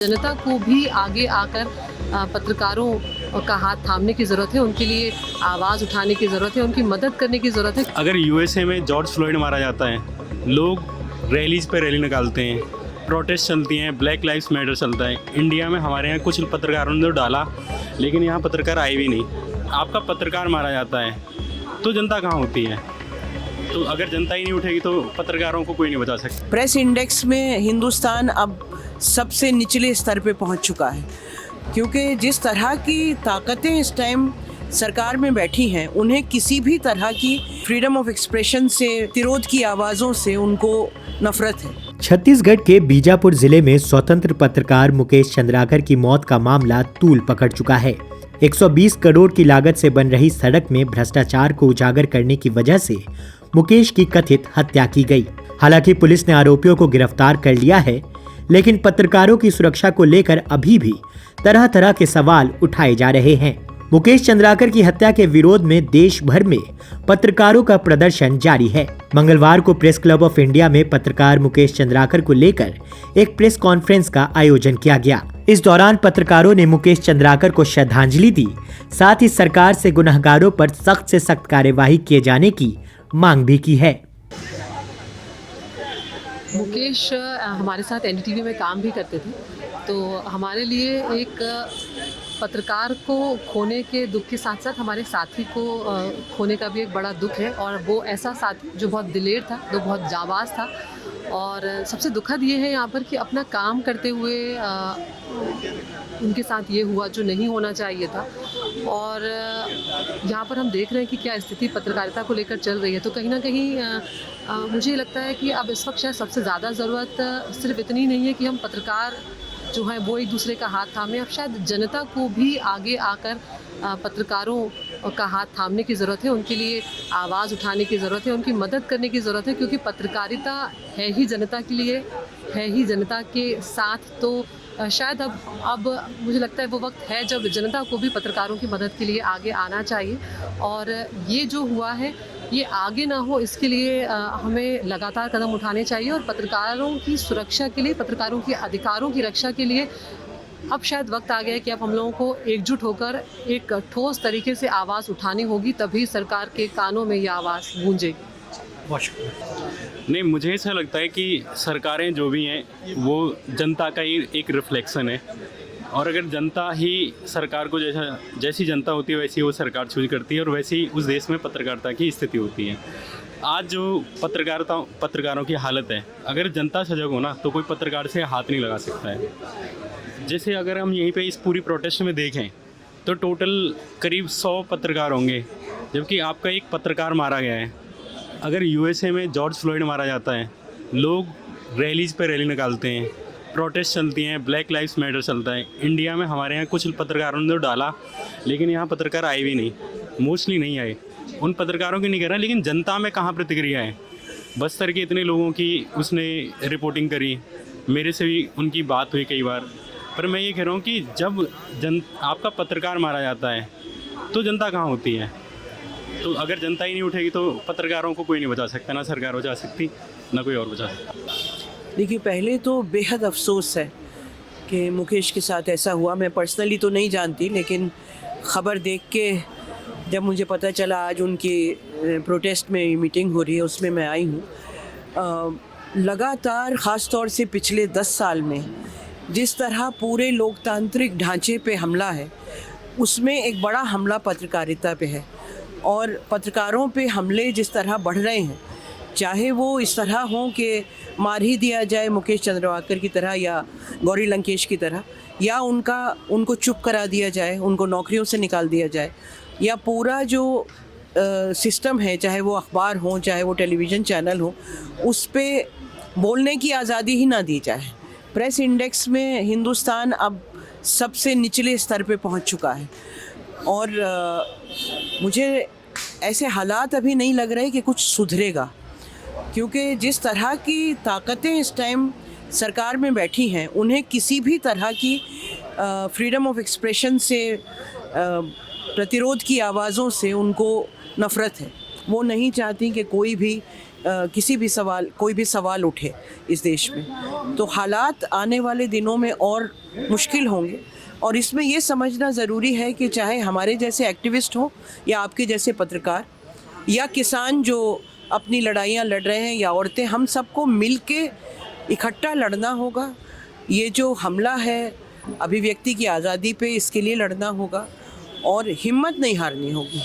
जनता को भी आगे आकर पत्रकारों का हाथ थामने की ज़रूरत है, उनके लिए आवाज़ उठाने की ज़रूरत है, उनकी मदद करने की ज़रूरत है। अगर यूएसए में जॉर्ज फ्लॉयड मारा जाता है, लोग रैलीज़ पे रैली निकालते हैं, प्रोटेस्ट चलती हैं, ब्लैक लाइव्स मैटर चलता है। इंडिया में हमारे यहाँ कुछ पत्रकारों ने तो डाला, लेकिन यहाँ पत्रकार आए भी नहीं। आपका पत्रकार मारा जाता है तो जनता कहाँ होती है? तो अगर जनता ही नहीं उठेगी तो पत्रकारों को कोई नहीं बचा सकता। प्रेस इंडेक्स में हिंदुस्तान अब सबसे निचले स्तर पे पहुंच चुका है, क्योंकि जिस तरह की ताकतें इस टाइम सरकार में बैठी हैं, उन्हें किसी भी तरह की फ्रीडम ऑफ एक्सप्रेशन से, विरोध की आवाज़ों से उनको नफरत है। छत्तीसगढ़ के बीजापुर जिले में स्वतंत्र पत्रकार मुकेश चंद्राकर की मौत का मामला तूल पकड़ चुका है। 120 करोड़ की लागत से बन रही सड़क में भ्रष्टाचार को उजागर करने की वजह से मुकेश की कथित हत्या की गई। हालांकि पुलिस ने आरोपियों को गिरफ्तार कर लिया है, लेकिन पत्रकारों की सुरक्षा को लेकर अभी भी तरह तरह के सवाल उठाए जा रहे हैं। मुकेश चंद्राकर की हत्या के विरोध में देश भर में पत्रकारों का प्रदर्शन जारी है। मंगलवार को प्रेस क्लब ऑफ इंडिया में पत्रकार मुकेश चंद्राकर को लेकर एक प्रेस कॉन्फ्रेंस का आयोजन किया गया। इस दौरान पत्रकारों ने मुकेश चंद्राकर को श्रद्धांजलि दी, साथ ही सरकार से गुनहगारों पर सख्त से सख्त कार्यवाही किए जाने की मांग भी की है। मुकेश हमारे साथ एनडीटीवी में काम भी करते थे, तो हमारे लिए एक पत्रकार को खोने के दुख के साथ साथ हमारे साथी को खोने का भी एक बड़ा दुख है। और वो ऐसा साथी जो बहुत दिलेर था, जो बहुत जाबाज था। और सबसे दुखद ये है यहाँ पर कि अपना काम करते हुए उनके साथ ये हुआ जो नहीं होना चाहिए था। और यहाँ पर हम देख रहे हैं कि क्या स्थिति पत्रकारिता को लेकर चल रही है। तो कहीं ना कहीं मुझे लगता है कि अब इस वक्त शायद सबसे ज़्यादा ज़रूरत सिर्फ इतनी नहीं है कि हम पत्रकार जो है वो एक दूसरे का हाथ थामे। अब शायद जनता को भी आगे आकर पत्रकारों का हाथ थामने की ज़रूरत है, उनके लिए आवाज़ उठाने की ज़रूरत है, उनकी मदद करने की ज़रूरत है, क्योंकि पत्रकारिता है ही जनता के लिए, है ही जनता के साथ। तो शायद अब मुझे लगता है वो वक्त है जब जनता को भी पत्रकारों की मदद के लिए आगे आना चाहिए। और ये जो हुआ है ये आगे ना हो, इसके लिए हमें लगातार कदम उठाने चाहिए। और पत्रकारों की सुरक्षा के लिए, पत्रकारों के अधिकारों की रक्षा के लिए अब शायद वक्त आ गया है कि अब हम लोगों को एकजुट होकर एक ठोस तरीके से आवाज़ उठानी होगी, तभी सरकार के कानों में ये आवाज़ गूंजेगी। नहीं, मुझे ऐसा लगता है कि सरकारें जो भी हैं वो जनता का ही एक रिफ्लेक्शन है। और अगर जनता ही सरकार को जैसी जनता होती है वैसी वो सरकार चूज करती है, और वैसे ही उस देश में पत्रकारिता की स्थिति होती है। आज जो पत्रकारों की हालत है, अगर जनता सजग हो ना तो कोई पत्रकार से हाथ नहीं लगा सकता है। जैसे अगर हम यहीं पे इस पूरी प्रोटेस्ट में देखें तो टोटल करीब 100 पत्रकार होंगे, जबकि आपका एक पत्रकार मारा गया है। अगर यूएसए में जॉर्ज फ्लॉयड मारा जाता है, लोग रैलीज़ पे रैली निकालते हैं, प्रोटेस्ट चलती हैं, ब्लैक लाइव्स मैटर चलता है। इंडिया में हमारे यहाँ कुछ पत्रकारों ने तो डाला, लेकिन यहाँ पत्रकार आए भी नहीं, मोस्टली नहीं आए। उन पत्रकारों की नहीं कह रहा, लेकिन जनता में कहाँ प्रतिक्रिया है? बस्तर के इतने लोगों की उसने रिपोर्टिंग करी, मेरे से भी उनकी बात हुई कई बार। पर मैं ये कह रहा हूँ कि जब आपका पत्रकार मारा जाता है तो जनता कहाँ होती है? तो अगर जनता ही नहीं उठेगी तो पत्रकारों को कोई नहीं बचा सकता, ना सरकार बचा सकती, ना कोई और बचा सकता। देखिए, पहले तो बेहद अफसोस है कि मुकेश के साथ ऐसा हुआ। मैं पर्सनली तो नहीं जानती, लेकिन ख़बर देख के जब मुझे पता चला आज उनकी प्रोटेस्ट में मीटिंग हो रही है, उसमें मैं आई हूँ। लगातार ख़ास तौर से पिछले 10 साल में जिस तरह पूरे लोकतांत्रिक ढांचे पे हमला है, उसमें एक बड़ा हमला पत्रकारिता पे है। और पत्रकारों पे हमले जिस तरह बढ़ रहे हैं, चाहे वो इस तरह हों कि मार ही दिया जाए मुकेश चंद्राकर की तरह या गौरी लंकेश की तरह, या उनको चुप करा दिया जाए, उनको नौकरियों से निकाल दिया जाए, या पूरा जो सिस्टम है, चाहे वो अखबार हो, चाहे वो टेलीविज़न चैनल हो, उस पे बोलने की आज़ादी ही ना दी जाए। प्रेस इंडेक्स में हिंदुस्तान अब सबसे निचले स्तर पे पहुंच चुका है। और मुझे ऐसे हालात अभी नहीं लग रहे कि कुछ सुधरेगा, क्योंकि जिस तरह की ताकतें इस टाइम सरकार में बैठी हैं, उन्हें किसी भी तरह की फ्रीडम ऑफ एक्सप्रेशन से, प्रतिरोध की आवाज़ों से उनको नफ़रत है। वो नहीं चाहती कि कोई भी किसी भी कोई भी सवाल उठे इस देश में, तो हालात आने वाले दिनों में और मुश्किल होंगे। और इसमें ये समझना ज़रूरी है कि चाहे हमारे जैसे एक्टिविस्ट हों या आपके जैसे पत्रकार या किसान जो अपनी लड़ाइयाँ लड़ रहे हैं या औरतें, हम सबको मिल के इकट्ठा लड़ना होगा। ये जो हमला है अभिव्यक्ति की आज़ादी पे, इसके लिए लड़ना होगा और हिम्मत नहीं हारनी होगी।